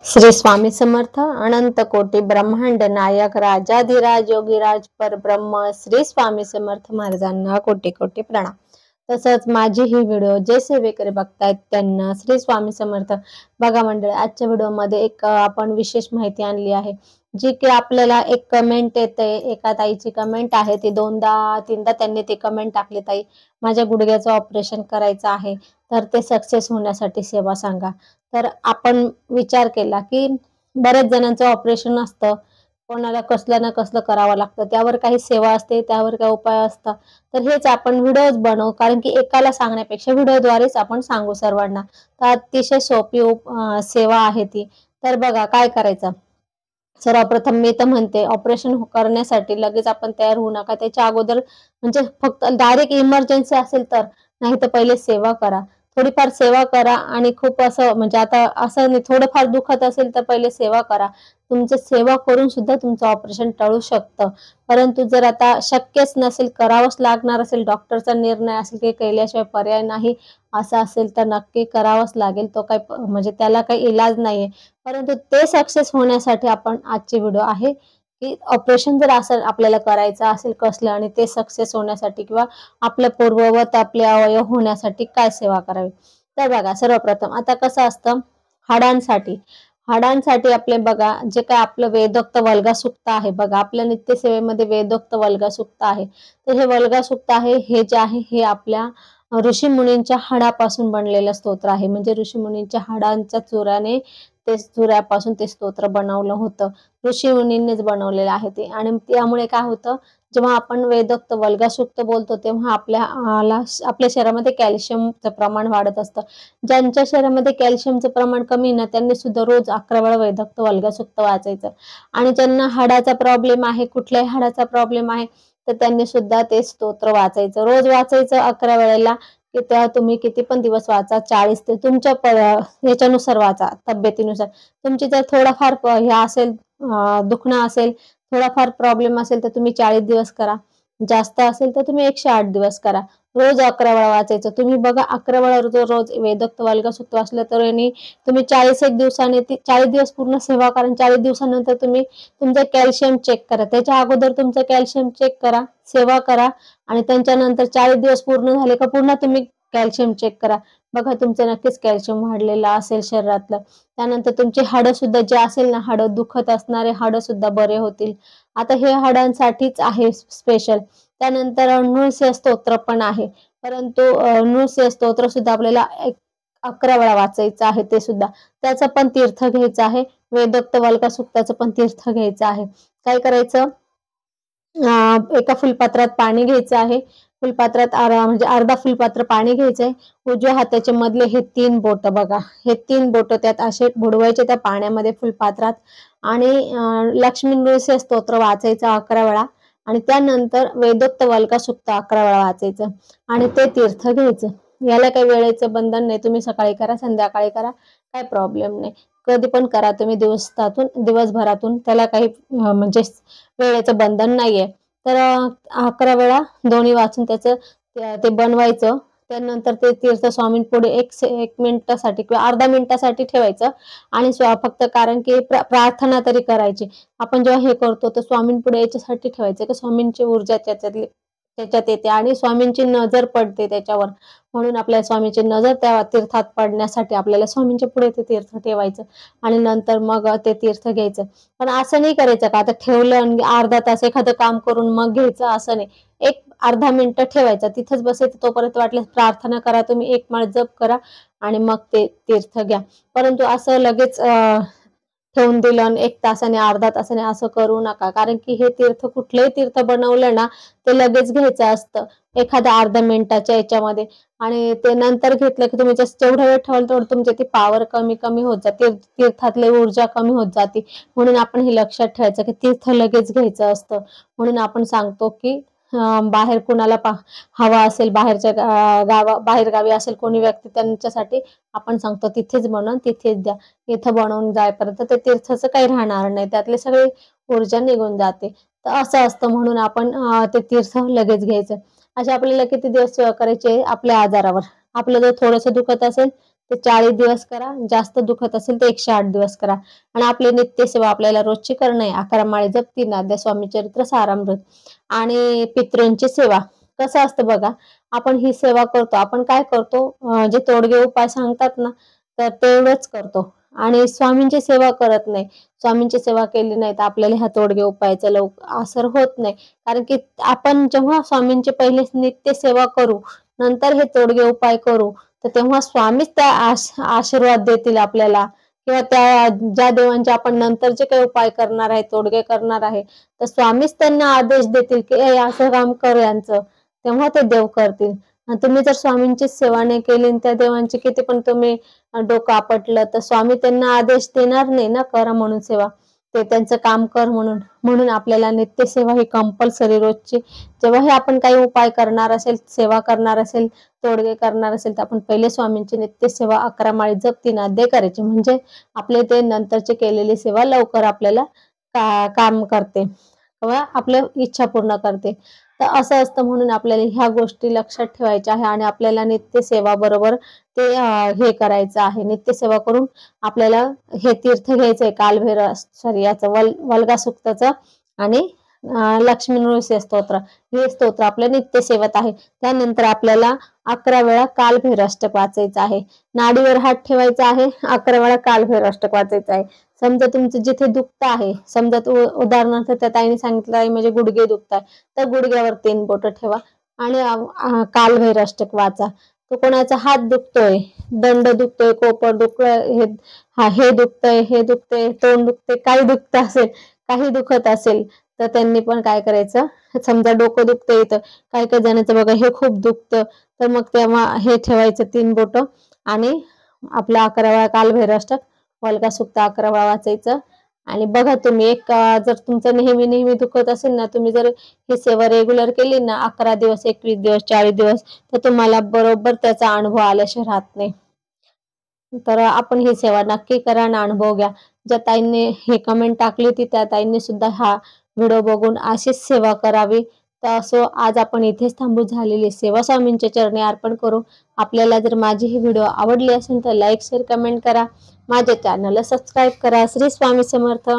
श्री स्वामी समर्थ अनंत कोटी ब्रह्मांड नायक राजाधिराज योगीराज परब्रह्म श्री स्वामी समर्थ महाराजांना कोटी कोटी प्रणाम। तसंच माझी ही व्हिडिओ जे सेवेकरी बघतायत त्यांना श्री स्वामी समर्थ। बघा मंडळी, आजच्या व्हिडिओमध्ये एक आपण विशेष माहिती आणली आहे, जी की आपल्याला एक कमेंट येते। एका ताईची कमेंट आहे, ती दोनदा तीनदा त्यांनी ती कमेंट टाकली, ताई माझ्या गुडघ्याचं ऑपरेशन करायचं आहे, तर ते सक्सेस होण्यासाठी सेवा सांगा। तर आपण विचार केला की बऱ्याच जणांचं ऑपरेशन असतं, कोणाला कसलं ना कसलं करावं लागतं, त्यावर काही सेवा असते, त्यावर काही उपाय असतात। तर हेच आपण व्हिडिओज बनवू, कारण की एकाला सांगण्यापेक्षा व्हिडिओद्वारेच आपण सांगू सर्वांना। तर अतिशय सोपी सेवा आहे ती। तर बघा काय करायचं। सर्वप्रथम मी तर म्हणते, ऑपरेशन करण्यासाठी लगेच आपण तयार होऊ नका। त्याच्या अगोदर म्हणजे फक्त डायरेक्ट इमर्जन्सी असेल तर, नाही तर पहिले सेवा करा, थोडीफार सेवा करा। आणि खूप असं म्हणजे आता असं नाही, थोडंफार दुखत असेल तर पहिले सेवा करा। तुमचं सेवा करून सुद्धा तुमचं ऑपरेशन टळू शकतं। परंतु जर आता शक्यच नसेल, करावंच लागणार असेल, डॉक्टरचा निर्णय असेल की केल्याशिवाय पर्याय नाही असं असेल, तर नक्की करावंच लागेल। तो काही म्हणजे त्याला काही इलाज नाहीये। परंतु ते सक्सेस होण्यासाठी आपण आजची व्हिडिओ आहे की ऑपरेशन जर असं आपल्याला करायचं असेल कसलं, आणि ते सक्सेस होण्यासाठी किंवा आपल्या पूर्ववत आपले अवयव होण्यासाठी काय सेवा करावी। तर बघा, सर्वप्रथम आता कसं असतं, हाडांसाठी हाडांसाठी आपले बघा, जे काय आपलं वेदोक्त वल्गा सुक्त आहे, बघा आपल्या नित्यसेवेमध्ये वेदोक्त वल्गा सुक्त आहे। तर हे वल्गा सुक्त आहे, हे जे आहे हे आपल्या ऋषी मुनींच्या हाडापासून बनलेलं स्तोत्र आहे। म्हणजे ऋषी मुनींच्या हाडांच्या चुराने, ते चुऱ्यापासून ते स्तोत्र बनवलं होतं, ऋषी मुनींनीच बनवलेलं आहे ते। आणि त्यामुळे काय होतं, जेव्हा आपण वेदोक्त वल्गा सूक्त बोलतो तेव्हा आपल्या शरीरामध्ये कॅल्शियमचं प्रमाण वाढत असतं। ज्यांच्या शरीरामध्ये कॅल्शियमचं प्रमाण कमी ना, त्यांनी सुद्धा रोज 11 वेळा वेदोक्त वल्गा सूक्त वाचायचं। आणि ज्यांना हाडाचा प्रॉब्लेम आहे, कुठल्याही हाडाचा प्रॉब्लेम आहे, तर त्यांनी सुद्धा ते स्तोत्र वाचायचं, रोज वाचायचं 11 वेळेला। की त्या तुम्ही किती पण दिवस वाचा, 40 ते तुमच्या ह्याच्यानुसार वाचा, तब्येतीनुसार। तुमची जर थोडाफार हे असेल, दुखणं असेल, थोडाफार प्रॉब्लेम असेल, तर तुम्ही 40 दिवस करा, जास्त असेल तर तुम्ही 108 दिवस करा। रोज 11 वेळा वाचायचं। तुम्ही बघा, 11 वेळा रोज वेदोक्त वल्गा सूक्त वाचलं तर तुम्ही 41 दिवसांनी 40 दिवस पूर्ण सेवा करा। 40 दिवसानंतर तुम्ही तुमचं कॅल्शियम चेक करा, त्याच्या अगोदर तुमचं कॅल्शियम चेक करा, सेवा करा। आणि त्यांच्यानंतर 40 दिवस पूर्ण झाले का पुन्हा तुम्ही कॅल्शियम चेक करा, बघा तुमचं नक्कीच कॅल्शियम वाढलेलं असेल शरीरातलं। त्यानंतर तुमची हाडं सुद्धा जे असेल ना, हाडं दुखत असणारे हाडं सुद्धा बरे होतील। आता हे हाडांसाठीच आहे स्पेशल। त्यानंतर नृसिंह स्तोत्र पण आहे, परंतु नृसिंह स्तोत्र सुद्धा आपल्याला 11 वेळा वाचायचं आहे, ते सुद्धा त्याचं पण तीर्थ घ्यायचं आहे। वेदोक्त वल्गा सूक्ताचं पण तीर्थ घ्यायचं आहे। काय करायचं, एका फुलपात्रात पाणी घ्यायचं आहे, फुलपात्रात म्हणजे अर्धा फुलपात्र पाणी घ्यायचंय। उजव्या हाताचे मधले हे 3 बोट, बघा हे 3 बोट त्यात असे बुडवायचे त्या पाण्यामध्ये, फुलपात्रात। आणि लक्ष्मी नृसिंह स्तोत्र वाचायचं 11 वेळा। आणि त्यानंतर वेदोक्त वल्गा सूक्त 11 वेळा वाचायचं आणि ते तीर्थ घ्यायचं। याला काही वेळेचं बंधन नाही, तुम्ही सकाळी करा, संध्याकाळी करा, काही प्रॉब्लेम नाही, कधी पण करा तुम्ही, दिवसभरातून, त्याला काही म्हणजे वेळेचं बंधन नाहीये। तर 11 वेळा दोन्ही वाचून त्याचं ते बनवायचं। त्यानंतर ते तीर्थ स्वामींपुढे 1 मिनिटासाठी किंवा अर्धा मिनिटासाठी ठेवायचं। आणि फक्त कारण की प्रार्थना तरी करायची। आपण जेव्हा हे करतो तर स्वामींपुढे याच्यासाठी ठेवायचं की स्वामींची ऊर्जा त्याच्यात येते आणि स्वामींची नजर पडते त्याच्यावर, म्हणून आपल्या स्वामींची नजर त्या तीर्थात पडण्यासाठी आपल्याला स्वामींच्या पुढे ते तीर्थ ठेवायचं। आणि नंतर मग ते तीर्थ घ्यायचं। पण असं नाही करायचं का आता ठेवलं आणि अर्धा तास एखादं काम करून मग घ्यायचं, असं नाही। एक अर्धा मिनिटं ठेवायचं, तिथंच बसायचं, तोपर्यंत वाटल्यास प्रार्थना करा तुम्ही, 1 माळ जप करा आणि मग ते तीर्थ घ्या। परंतु असं लगेच ठेवून दिलं आणि 1 तासाने, अर्धा तासाने असं करू नका, कारण की हे तीर्थ, कुठलंही तीर्थ बनवलं ना, ते लगेच घ्यायचं असतं, एखाद्या अर्ध्या मिनिटाच्या याच्यामध्ये। आणि ते नंतर घेतलं की तुम्ही जेवढा वेळ ठेवाल तेवढं तुमची ती पॉवर कमी कमी होत जाते, तीर्थातली ऊर्जा कमी होत जाते। म्हणून आपण हे लक्षात ठेवायचं की तीर्थ लगेच घ्यायचं असतं। म्हणून आपण सांगतो की बाहेर कुणाला हवा असेल, बाहेरच्या बाहेर गावी असेल कोणी व्यक्ती, त्यांच्यासाठी आपण सांगतो तिथेच बनवून तिथेच द्या। इथं बनवून जाईपर्यंत ते तीर्थाचं काही राहणार नाही, त्यातली सगळी ऊर्जा निघून जाते। तर असं असतं, म्हणून आपण ते तीर्थ लगेच घ्यायचं। अशा आपल्याला किती दिवस सेवा करायची आहे, आपल्या आजारावर। आपलं जर थोडंसं दुखत असेल ते 40 दिवस करा, जास्त दुखत असेल तर 108 दिवस करा. आणि आपली नित्यसेवा आपल्याला रोजची करणे, 11 माळी जप, 3 अध्याय स्वामी चरित्र सारामृत आणि पितृंची सेवा. कसं असतं बघा, आपण ही सेवा करतो, आपण काय करतो, जे तोडगे उपाय सांगतात ना, तर तेवढंच करतो आणि स्वामींची सेवा करत नाही. स्वामींची सेवा केली नाही तर आपल्याला ह्या तोडगे उपायाचा असर होत नाही. कारण की आपण जेव्हा स्वामींची पहिले नित्य सेवा करू, नंतर हे तोडगे उपाय करू, तर तेव्हा स्वामीच त्या आशीर्वाद देतील आपल्याला किंवा त्या ज्या देवांचे आपण नंतर जे काही उपाय करणार आहे, तोडगे करणार आहे, तर स्वामीच त्यांना आदेश देतील की ए असं काम कर यांचं, तेव्हा ते देव करतील. आणि तुम्ही जर स्वामींची सेवा नाही केली, त्या देवांची किती पण तुम्ही डोकं आपटलं, तर स्वामी त्यांना आदेश देणार नाही ना करा म्हणून सेवा, ते त्यांचं काम कर म्हणून. म्हणून आपल्याला नित्यसेवा ही कंपल्सरी रोजची, जेव्हाही आपण काही उपाय करणार असेल, सेवा करणार असेल, तोडगे करणार असेल, तर आपण पहिले स्वामींची नित्यसेवा 11 माळी जप, 3 अध्याय करायचे. म्हणजे आपले ते नंतरची केलेली सेवा लवकर आपल्याला काम करते किंवा आपल्या इच्छा पूर्ण करते. तर असं असतं, म्हणून आपल्याला ह्या गोष्टी लक्षात ठेवायच्या आहे आणि आपल्याला नित्यसेवा बरोबर ते हे करायचं आहे. नित्यसेवा करून आपल्याला हे तीर्थ घ्यायचंय, कालभैरव सॉरी याचं वल्गा सुक्ताचं आणि लक्ष्मी नृसिंह स्तोत्र, हे स्तोत्र आपल्या नित्यसेवेत आहे. त्यानंतर आपल्याला 11 वेळा कालभैरवाष्टक वाचायचं आहे. नाडीवर हात ठेवायचा आहे, 11 वेळा कालभैरवाष्टक वाचायचं आहे. समजा तुमचं जिथे दुखतं आहे, समजा उदाहरणार्थ त्या ताईने सांगितलं आहे म्हणजे गुडघे दुखताय, तर गुडघ्यावर 3 बोटं ठेवा आणि कालभैरवाष्टक वाचा. तो कोणाचा हात दुखतोय, दंड दुखतोय, कोपर दुखतोय, हे दुखतंय, हे दुखतंय, तोंड दुखतंय, काही दुखत असेल, काही दुखत असेल, तर त्यांनी पण काय करायचं, समजा डोकं दुखतंय, इथं काही काही जणांचं बघा हे खूप दुखतं, तर मग तेव्हा हे ठेवायचं 3 बोटं आणि आपलं 11 वेळा कालभैरवाष्टक, वल्गा सुक्त 11 वेळा वाचायचं. आणि बघा तुम्ही जर तुमचं नेहमी नेहमी दुखत असेल ना, तुम्ही जर ही सेवा रेग्युलर केली ना, 11 दिवस, 21 दिवस, 40 दिवस, तर तुम्हाला बरोबर त्याचा अनुभव आल्याशिवाय राहत नाही. तर आपण ही सेवा नक्की करा आणि अनुभव घ्या. ज्या ताईंनी हे कमेंट टाकली होती, त्या ताईंनी सुद्धा हा व्हिडिओ बघून अशीच सेवा करावी. तर असो, आज आपण इथेच थांबू. झालेली सेवा स्वामींच्या चरणी अर्पण करू. आपल्याला जर माझी ही व्हिडिओ आवडली असेल तर लाईक, शेअर, कमेंट करा. माझ्या चॅनलला सबस्क्राईब करा. श्री स्वामी समर्थ.